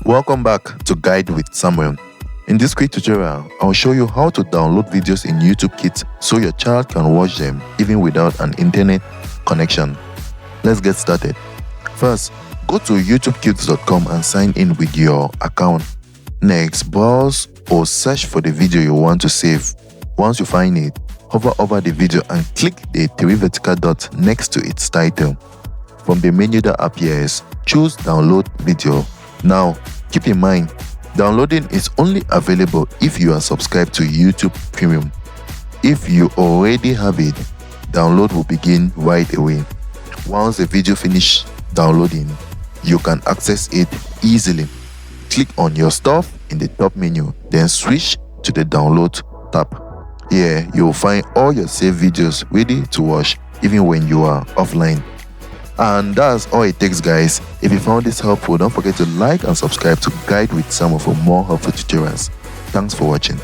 Welcome back to Guide with Samuel. In this quick tutorial, I'll show you how to download videos in YouTube Kids so your child can watch them even without an internet connection. Let's get started. First, go to youtubekids.com and sign in with your account. Next, browse or search for the video you want to save. Once you find it, hover over the video and click the three vertical dots next to its title. From the menu that appears, choose Download Video. Now, keep in mind, downloading is only available if you are subscribed to YouTube Premium. If you already have it, download will begin right away. Once the video finishes downloading, you can access it easily. Click on your stuff in the top menu, then switch to the Download tab. Here, you will find all your saved videos ready to watch even when you are offline. And that's all it takes, guys. If you found this helpful, don't forget to like and subscribe to Guide with Samuel for more helpful tutorials. Thanks for watching.